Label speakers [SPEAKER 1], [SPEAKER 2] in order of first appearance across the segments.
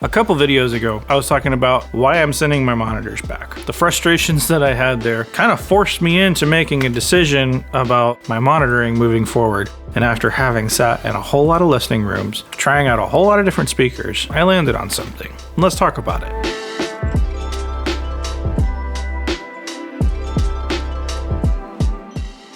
[SPEAKER 1] A couple videos ago, I was talking about why I'm sending my monitors back. The frustrations that I had there kind of forced me into making a decision about my monitoring moving forward. And after having sat in a whole lot of listening rooms, trying out a whole lot of different speakers, I landed on something. Let's talk about it.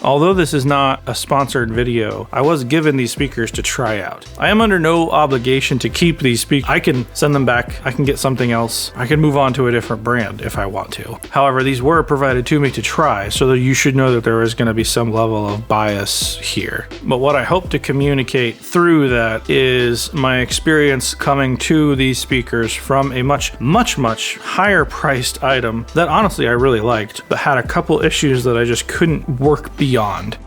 [SPEAKER 1] Although this is not a sponsored video, I was given these speakers to try out. I am under no obligation to keep these speakers. I can send them back, I can get something else, I can move on to a different brand if I want to. However, these were provided to me to try, so that you should know that there is going to be some level of bias here. But what I hope to communicate through that is my experience coming to these speakers from a much higher priced item that honestly I really liked, but had a couple issues that I just couldn't work beyond.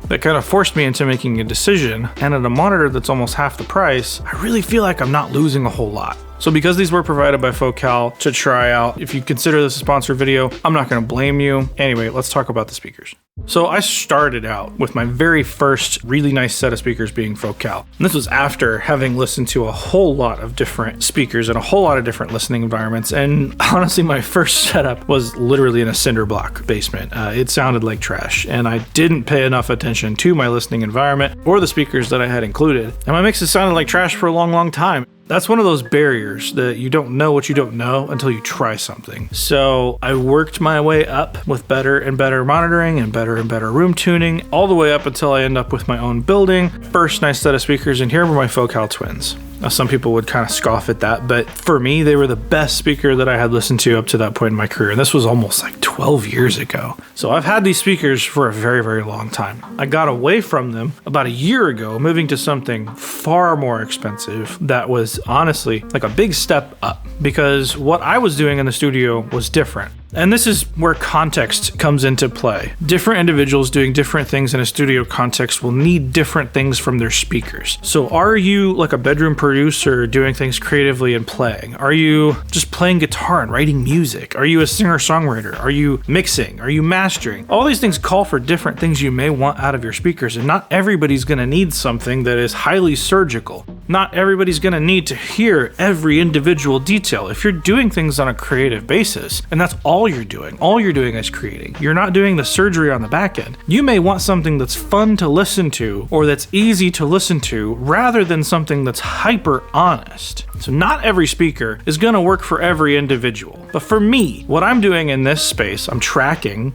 [SPEAKER 1] That kind of forced me into making a decision, and at a monitor that's almost half the price, I really feel like I'm not losing a whole lot. So because these were provided by Focal to try out, if you consider this a sponsored video, I'm not going to blame you. Anyway, let's talk about the speakers. So I started out with my very first really nice set of speakers being Focal. And this was after having listened to a whole lot of different speakers in a whole lot of different listening environments. And honestly, my first setup was literally in a cinder block basement. It sounded like trash, and I didn't pay enough attention to my listening environment or the speakers that I had included. And my mixes sounded like trash for a long time. That's one of those barriers that you don't know what you don't know until you try something. So I worked my way up with better and better monitoring and better room tuning, all the way up until I end up with my own building. First nice set of speakers, and here were my Focal Twins. Now, some people would kind of scoff at that, but for me, they were the best speaker that I had listened to up to that point in my career. And this was almost like 12 years ago. So I've had these speakers for a very long time. I got away from them about a year ago, moving to something far more expensive that was honestly like a big step up, because what I was doing in the studio was different. And this is where context comes into play. Different individuals doing different things in a studio context will need different things from their speakers. So are you like a bedroom producer doing things creatively and playing? Are you just playing guitar and writing music? Are you a singer-songwriter? Are you mixing? Are you mastering? All these things call for different things you may want out of your speakers, and not everybody's gonna need something that is highly surgical. Not everybody's gonna need to hear every individual detail. If you're doing things on a creative basis, and that's all you're doing is creating. You're not doing the surgery on the back end. You may want something that's fun to listen to or that's easy to listen to rather than something that's hyper honest. So not every speaker is going to work for every individual. But for me, what I'm doing in this space, I'm tracking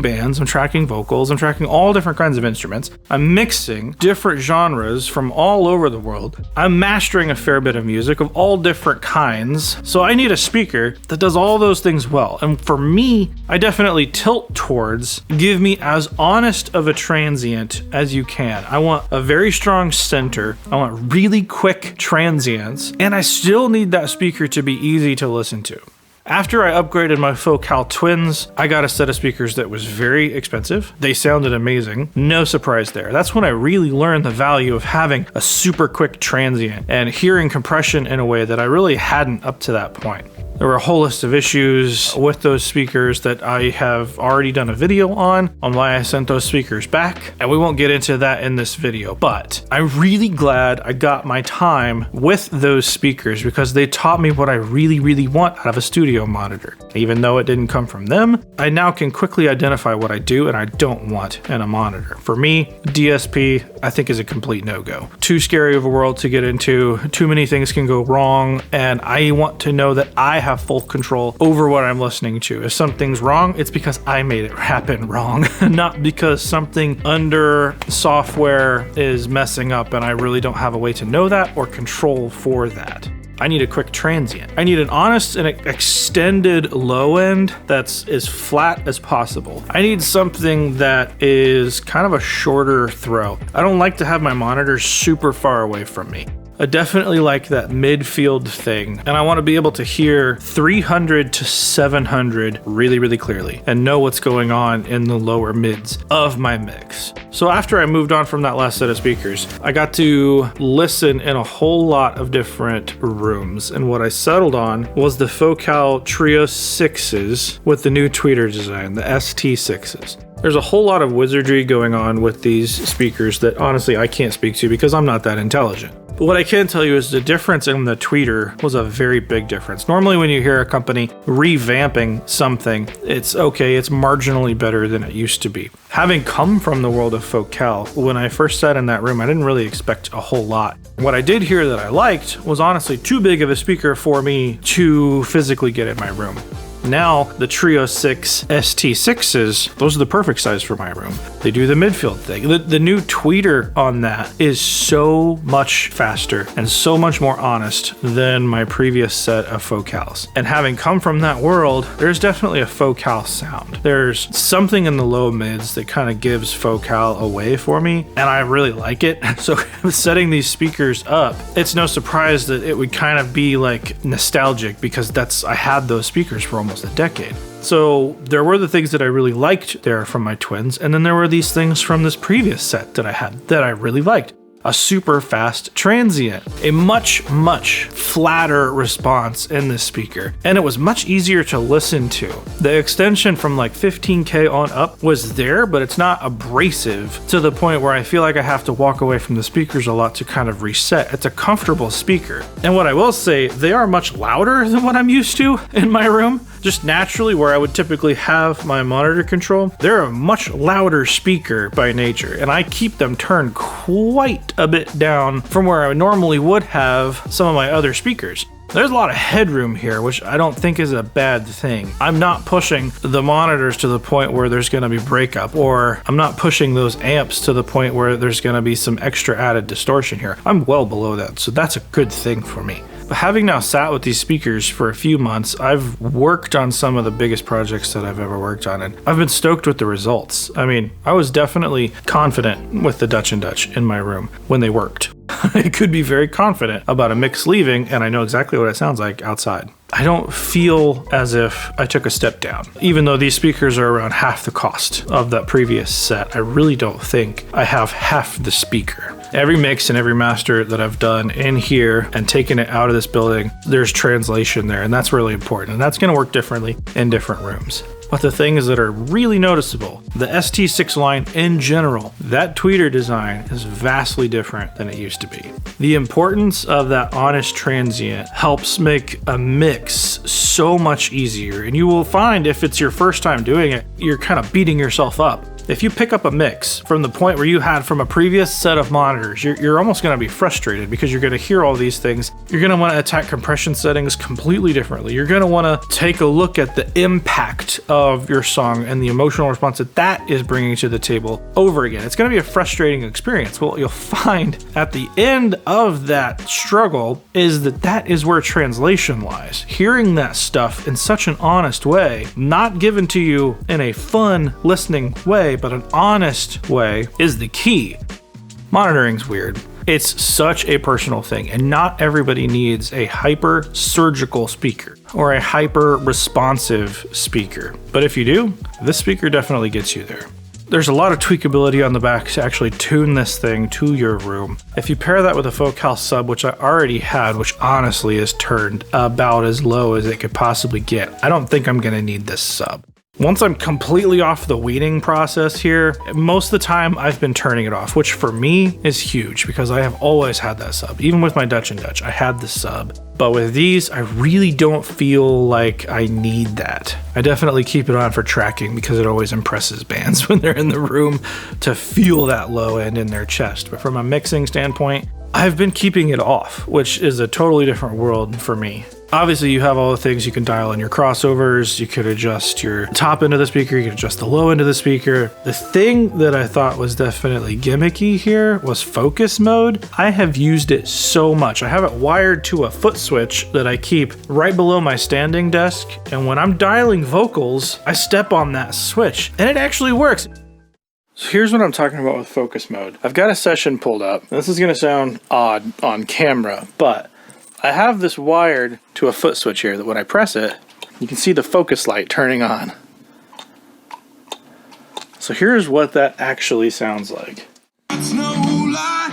[SPEAKER 1] bands, I'm tracking vocals, I'm tracking all different kinds of instruments. I'm mixing different genres from all over the world. I'm mastering a fair bit of music of all different kinds. So I need a speaker that does all those things well. And for me, I definitely tilt towards give me as honest of a transient as you can. I want a very strong center. I want really quick transients. And I still need that speaker to be easy to listen to. After I upgraded my Focal Twins, I got a set of speakers that was very expensive. They sounded amazing. No surprise there. That's when I really learned the value of having a super quick transient and hearing compression in a way that I really hadn't up to that point. There were a whole list of issues with those speakers that I have already done a video on why I sent those speakers back, and we won't get into that in this video, but I'm really glad I got my time with those speakers because they taught me what I really want out of a studio monitor. Even though it didn't come from them, I now can quickly identify what I do and I don't want in a monitor. For me, DSP, I think, is a complete no-go. Too scary of a world to get into, too many things can go wrong, and I want to know that I have full control over what I'm listening to. If something's wrong, it's because I made it happen wrong, not because something under software is messing up and I really don't have a way to know that or control for that. I need a quick transient. I need an honest and extended low end that's as flat as possible. I need something that is kind of a shorter throw. I don't like to have my monitors super far away from me. I definitely like that midfield thing, and I want to be able to hear 300 to 700 really clearly and know what's going on in the lower mids of my mix. So after I moved on from that last set of speakers, I got to listen in a whole lot of different rooms, and what I settled on was the Focal Trio 6s with the new tweeter design, the ST6s. There's a whole lot of wizardry going on with these speakers that honestly I can't speak to because I'm not that intelligent. But what I can tell you is the difference in the tweeter was a very big difference. Normally when you hear a company revamping something, it's okay, it's marginally better than it used to be. Having come from the world of Focal, when I first sat in that room, I didn't really expect a whole lot. What I did hear that I liked was honestly too big of a speaker for me to physically get in my room. Now, the Trio6 ST6s, those are the perfect size for my room. They do the midfield thing. The new tweeter on that is so much faster and so much more honest than my previous set of Focals. And having come from that world, there's definitely a Focal sound. There's something in the low mids that kind of gives Focal away for me, and I really like it. So setting these speakers up, it's no surprise that it would kind of be like nostalgic because I had those speakers for almost a decade. So there were the things that I really liked there from my twins, and then there were these things from this previous set that I had that I really liked. A super fast transient, a much flatter response in this speaker, and it was much easier to listen to. The extension from like 15K on up was there, but it's not abrasive to the point where I feel like I have to walk away from the speakers a lot to kind of reset. It's a comfortable speaker. And what I will say, they are much louder than what I'm used to in my room. Just naturally, where I would typically have my monitor control, they're a much louder speaker by nature, and I keep them turned quite a bit down from where I normally would have some of my other speakers. There's a lot of headroom here, which I don't think is a bad thing. I'm not pushing the monitors to the point where there's going to be breakup, or I'm not pushing those amps to the point where there's going to be some extra added distortion here. I'm well below that, so that's a good thing for me. But having now sat with these speakers for a few months, I've worked on some of the biggest projects that I've ever worked on, and I've been stoked with the results. I mean, I was definitely confident with the Dutch and Dutch in my room when they worked. I could be very confident about a mix leaving, and I know exactly what it sounds like outside. I don't feel as if I took a step down. Even though these speakers are around half the cost of that previous set, I really don't think I have half the speaker. Every mix and every master that I've done in here and taken it out of this building, there's translation there, and that's really important. And that's gonna work differently in different rooms. But the things that are really noticeable, the ST6 line in general, that tweeter design is vastly different than it used to be. The importance of that honest transient helps make a mix so much easier. And you will find if it's your first time doing it, you're kind of beating yourself up. If you pick up a mix from the point where you had from a previous set of monitors, you're almost going to be frustrated because you're going to hear all these things. You're going to want to attack compression settings completely differently. You're going to want to take a look at the impact of your song and the emotional response that is bringing to the table over again. It's going to be a frustrating experience. Well, you'll find at the end of that struggle is that is where translation lies. Hearing that stuff in such an honest way, not given to you in a fun listening way, but an honest way, is the key. Monitoring's weird. It's such a personal thing, and not everybody needs a hyper surgical speaker or a hyper responsive speaker. But if you do, this speaker definitely gets you there. There's a lot of tweakability on the back to actually tune this thing to your room. If you pair that with a Focal sub, which I already had, which honestly is turned about as low as it could possibly get, I don't think I'm gonna need this sub. Once I'm completely off the weeding process here, most of the time I've been turning it off, which for me is huge because I have always had that sub. Even with my Dutch and Dutch, I had the sub. But with these, I really don't feel like I need that. I definitely keep it on for tracking because it always impresses bands when they're in the room to feel that low end in their chest. But from a mixing standpoint, I've been keeping it off, which is a totally different world for me. Obviously, you have all the things you can dial in your crossovers. You could adjust your top end of the speaker. You can adjust the low end of the speaker. The thing that I thought was definitely gimmicky here was focus mode. I have used it so much. I have it wired to a foot switch that I keep right below my standing desk. And when I'm dialing vocals, I step on that switch and it actually works. So here's what I'm talking about with focus mode. I've got a session pulled up. This is gonna sound odd on camera, but I have this wired to a foot switch here that when I press it, you can see the focus light turning on. So here's what that actually sounds like. It's no lie.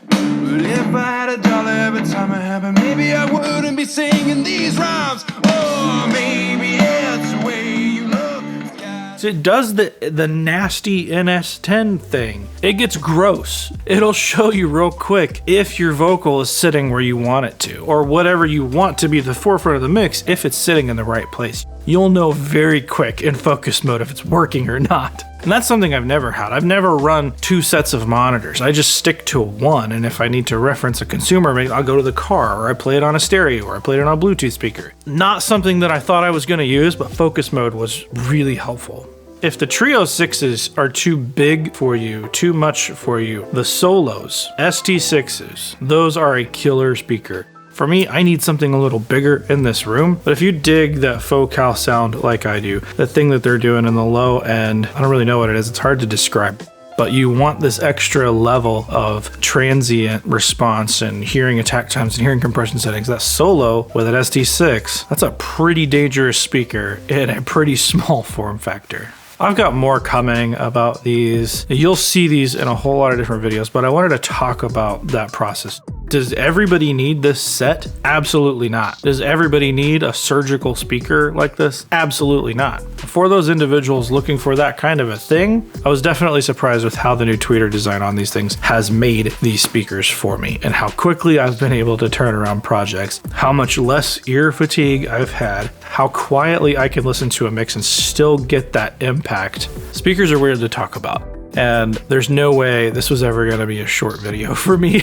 [SPEAKER 1] But if I had $1 every time I have it, maybe I wouldn't be singing these rhymes. Oh, maybe it's the way you look. So it does the nasty NS10 thing. It gets gross. It'll show you real quick if your vocal is sitting where you want it to, or whatever you want to be the forefront of the mix, if it's sitting in the right place. You'll know very quick in focus mode if it's working or not. And that's something I've never had. I've never run 2 sets of monitors. I just stick to one, and if I need to reference a consumer, maybe I'll go to the car, or I play it on a stereo, or I play it on a Bluetooth speaker. Not something that I thought I was going to use, but focus mode was really helpful. If the Trio6s are too big for you, too much for you, the Solos, ST6s, those are a killer speaker. For me, I need something a little bigger in this room, but if you dig that focal sound like I do, the thing that they're doing in the low end, I don't really know what it is, it's hard to describe. But you want this extra level of transient response and hearing attack times and hearing compression settings. That Solo with an ST6, that's a pretty dangerous speaker in a pretty small form factor. I've got more coming about these. You'll see these in a whole lot of different videos, but I wanted to talk about that process. Does everybody need this set? Absolutely not. Does everybody need a surgical speaker like this? Absolutely not. For those individuals looking for that kind of a thing, I was definitely surprised with how the new tweeter design on these things has made these speakers for me, and how quickly I've been able to turn around projects, how much less ear fatigue I've had, how quietly I can listen to a mix and still get that impact. Speakers are weird to talk about, and there's no way this was ever going to be a short video for me.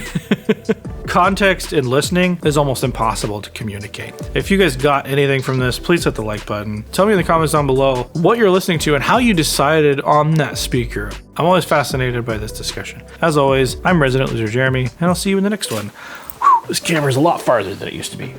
[SPEAKER 1] Context in listening is almost impossible to communicate. If you guys got anything from this, please hit the like button. Tell me in the comments down below what you're listening to and how you decided on that speaker. I'm always fascinated by this discussion. As always, I'm Resident Loser Jeremy, and I'll see you in the next one. Whew, this camera's a lot farther than it used to be.